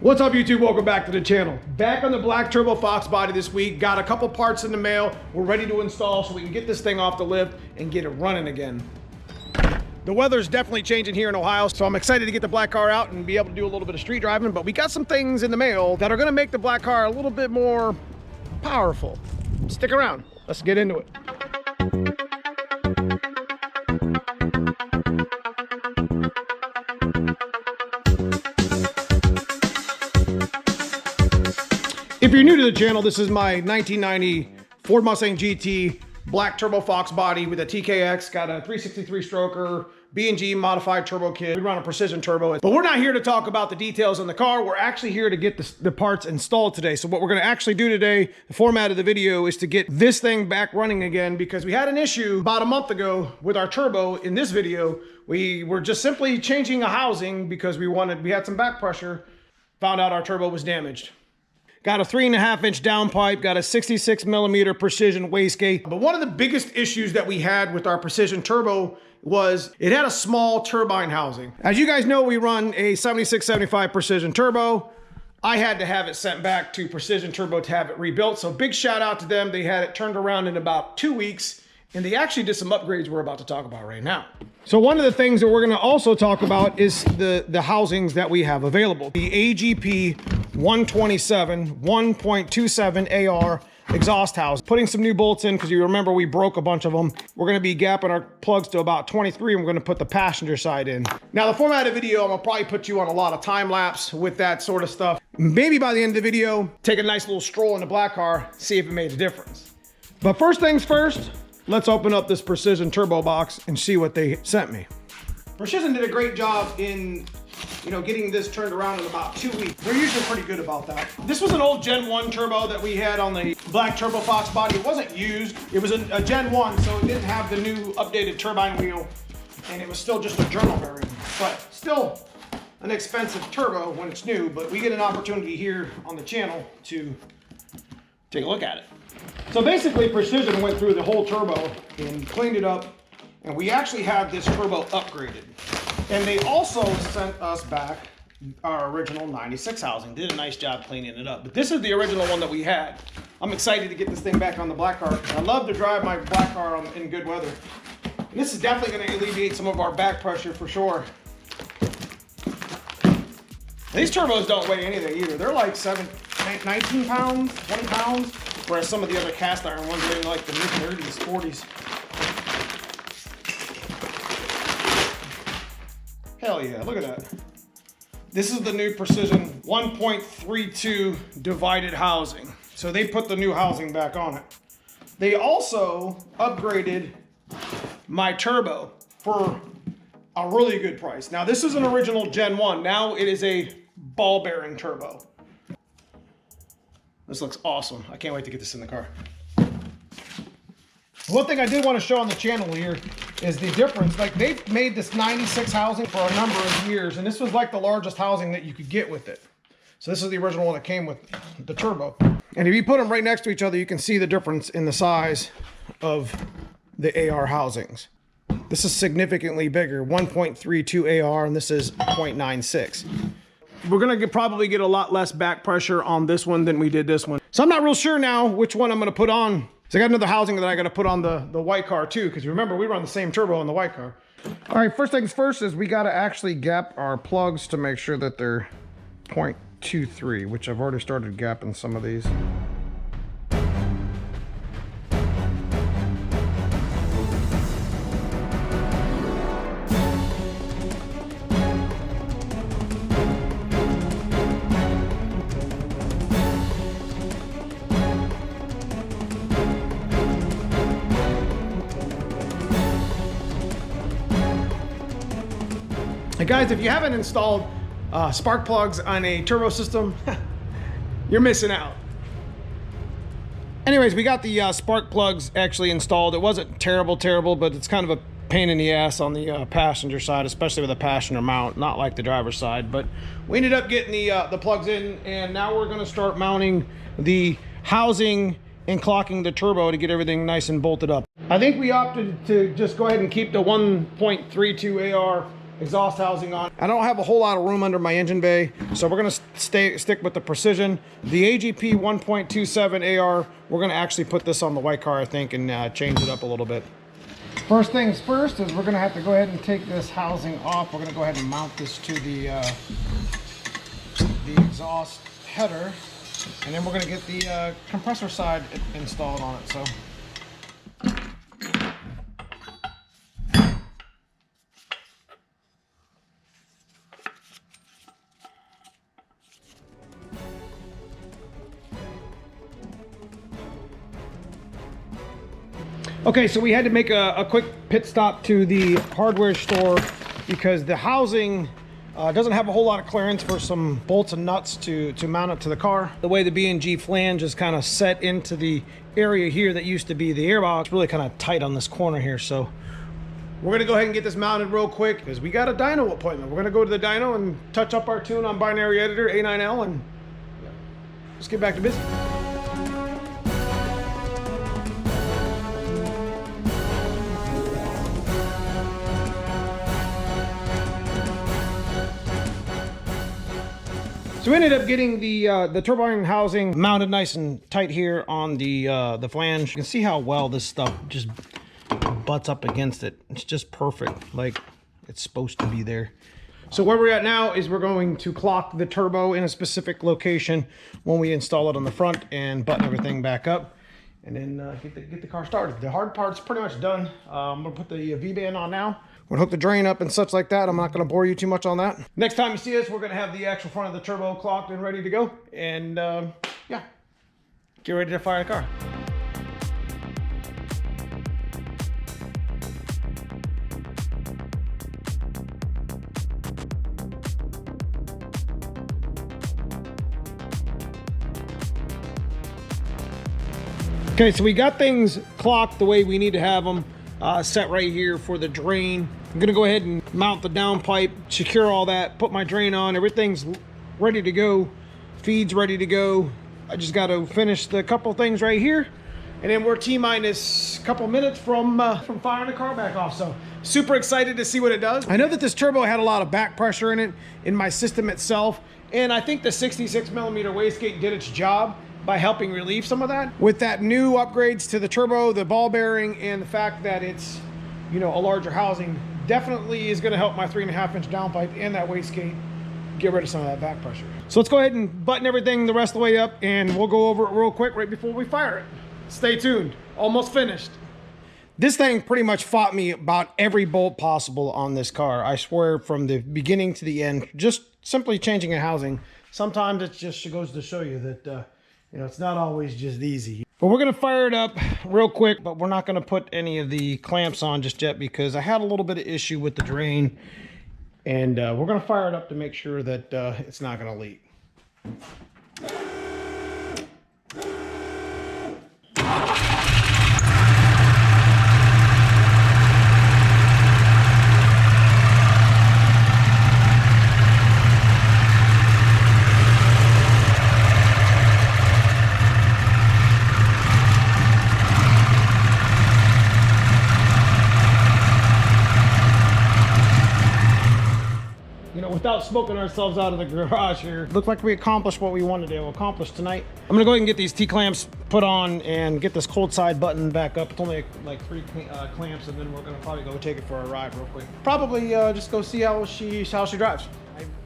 What's up YouTube? Welcome back to the channel. Back on the black turbo fox body this week. Got a couple parts in the mail. We're ready to install so we can get this thing off the lift and get it running again. The weather's definitely changing here in Ohio, so I'm excited to get the black car out and be able to do a little bit of street driving, but we got some things in the mail that are gonna make the black car a little bit more powerful. Stick around, let's get into it. If you're new to the channel, this is my 1990 Ford Mustang GT black turbo fox body with a TKX, got a 363 stroker, B&G modified turbo kit. We run a precision turbo, but we're not here to talk about the details on the car. We're actually here to get the parts installed today. So what we're gonna actually do today, the format of the video is to get this thing back running again because we had an issue about a month ago with our turbo. In this video, we were just simply changing a housing because we had some back pressure, found out our turbo was damaged. Got a 3.5-inch downpipe, got a 66mm precision wastegate. But one of the biggest issues that we had with our precision turbo was it had a small turbine housing. As you guys know, we run a 7675 precision turbo. I had to have it sent back to Precision Turbo to have it rebuilt. So big shout out to them. They had it turned around in about 2 weeks. And they actually did some upgrades we're about to talk about right now. So one of the things that we're gonna also talk about is the housings that we have available. The AGP 127 1.27 AR exhaust house. Putting some new bolts in because you remember we broke a bunch of them. We're gonna be gapping our plugs to about 23 and we're gonna put the passenger side in. Now the format of the video, I'm gonna probably put you on a lot of time lapse with that sort of stuff. Maybe by the end of the video, take a nice little stroll in the black car, see if it made a difference. But first things first, let's open up this Precision Turbo box and see what they sent me. Precision did a great job in, getting this turned around in about 2 weeks. They're usually pretty good about that. This was an old Gen 1 turbo that we had on the black turbo fox body. It wasn't used. It was a Gen 1, so it didn't have the new updated turbine wheel, and it was still just a journal variant. But still an expensive turbo when it's new, but we get an opportunity here on the channel to take a look at it. So basically Precision went through the whole turbo and cleaned it up, and we actually have this turbo upgraded. And they also sent us back our original 96 housing. Did a nice job cleaning it up. But this is the original one that we had. I'm excited to get this thing back on the black car. I love to drive my black car in good weather. And this is definitely going to alleviate some of our back pressure for sure. These turbos don't weigh anything either. They're like 19 pounds, 20 pounds. Whereas some of the other cast iron ones are in like the mid-30s, 40s. Hell yeah, look at that. This is the new Precision 1.32 divided housing. So they put the new housing back on it. They also upgraded my turbo for a really good price. Now this is an original Gen 1. Now it is a ball bearing turbo. This looks awesome. I can't wait to get this in the car. One thing I did want to show on the channel here is the difference. Like they've made this 96 housing for a number of years, and this was like the largest housing that you could get with it. So this is the original one that came with the turbo. And if you put them right next to each other, you can see the difference in the size of the AR housings. This is significantly bigger, 1.32 AR, and this is 0.96. We're gonna probably get a lot less back pressure on this one than we did this one. So I'm not real sure now which one I'm gonna put on. So I got another housing that I gotta put on the white car too, because remember, we run the same turbo on the white car. All right, first things first is we gotta actually gap our plugs to make sure that they're 0.23, which I've already started gapping some of these. Hey guys, if you haven't installed spark plugs on a turbo system, you're missing out. Anyways, we got the spark plugs actually installed. It wasn't terrible, but it's kind of a pain in the ass on the passenger side, especially with a passenger mount, not like the driver's side. But we ended up getting the plugs in, and now we're gonna start mounting the housing and clocking the turbo to get everything nice and bolted up. I think we opted to just go ahead and keep the 1.32 AR exhaust housing on. I don't have a whole lot of room under my engine bay, so we're gonna stick with the Precision. The AGP 1.27 AR, we're gonna actually put this on the white car, I think, and change it up a little bit. First things first is we're gonna have to go ahead and take this housing off. We're gonna go ahead and mount this to the exhaust header, and then we're gonna get the compressor side installed on it. So. Okay, so we had to make a quick pit stop to the hardware store because the housing doesn't have a whole lot of clearance for some bolts and nuts to mount it to the car. The way the B&G flange is kind of set into the area here that used to be the airbox, it's really kind of tight on this corner here. So we're gonna go ahead and get this mounted real quick because we got a dyno appointment. We're gonna go to the dyno and touch up our tune on binary editor A9L, and let's get back to business. So we ended up getting the turbine housing mounted nice and tight here on the flange. You can see how well this stuff just butts up against it. It's just perfect, like it's supposed to be there. So where we're at now is we're going to clock the turbo in a specific location when we install it on the front and button everything back up, and then get the car started. The hard part's pretty much done. I'm gonna put the V-band on now. We're gonna hook the drain up and such like that. I'm not gonna bore you too much on that. Next time you see us, we're gonna have the actual front of the turbo clocked and ready to go. And yeah, get ready to fire the car. Okay, so we got things clocked the way we need to have them set right here for the drain. I'm gonna go ahead and mount the downpipe, secure all that, put my drain on. Everything's ready to go. Feed's ready to go. I just got to finish the couple things right here, and then we're T-minus a couple minutes from firing the car back off. So super excited to see what it does. I know that this turbo had a lot of back pressure in it, in my system itself, and I think the 66mm wastegate did its job by helping relieve some of that. With that new upgrades to the turbo, the ball bearing, and the fact that it's, you know, a larger housing, definitely is going to help my 3.5-inch downpipe and that wastegate get rid of some of that back pressure. So let's go ahead and button everything the rest of the way up, and we'll go over it real quick right before we fire it. Stay tuned. Almost finished. This thing pretty much fought me about every bolt possible on this car. I swear, from the beginning to the end, just simply changing a housing. Sometimes it just goes to show you that you know, it's not always just easy. But we're gonna fire it up real quick, but we're not gonna put any of the clamps on just yet because I had a little bit of issue with the drain, and we're gonna fire it up to make sure that it's not gonna leak. Without smoking ourselves out of the garage here. Looks like we accomplished what we wanted to accomplish tonight. I'm gonna go ahead and get these T-clamps put on and get this cold side button back up. It's only like 3 clamps, and then we're gonna probably go take it for a ride real quick. Probably just go see how she drives.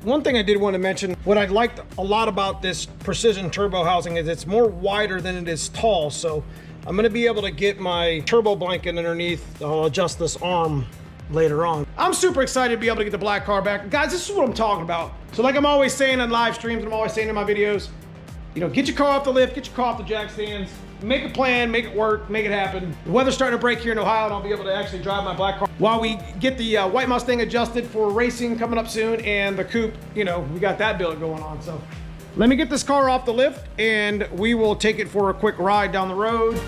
One thing I did want to mention, what I liked a lot about this Precision turbo housing is it's more wider than it is tall. So I'm gonna be able to get my turbo blanket underneath. I'll adjust this arm later on. I'm super excited to be able to get the black car back. Guys, this is what I'm talking about. So like I'm always saying on live streams, and I'm always saying in my videos, you know, get your car off the lift, get your car off the jack stands, make a plan, make it work, make it happen. The weather's starting to break here in Ohio, and I'll be able to actually drive my black car while we get the white Mustang adjusted for racing coming up soon, and the coupe, you know, we got that build going on. So let me get this car off the lift, and we will take it for a quick ride down the road.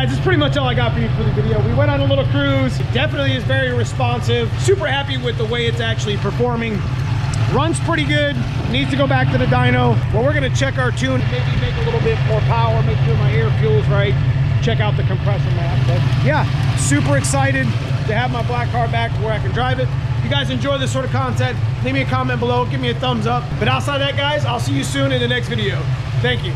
guys, that's pretty much all I got for you for the video. We went on a little cruise. It definitely is very responsive. Super happy with the way it's actually performing. Runs pretty good. Needs to go back to the dyno. Well, we're gonna check our tune, maybe make a little bit more power, make sure my air fuel's right, check out the compressor map. But yeah, super excited to have my black car back where I can drive it. If you guys enjoy this sort of content, leave me a comment below, give me a thumbs up. But outside of that, guys, I'll see you soon in the next video. Thank you.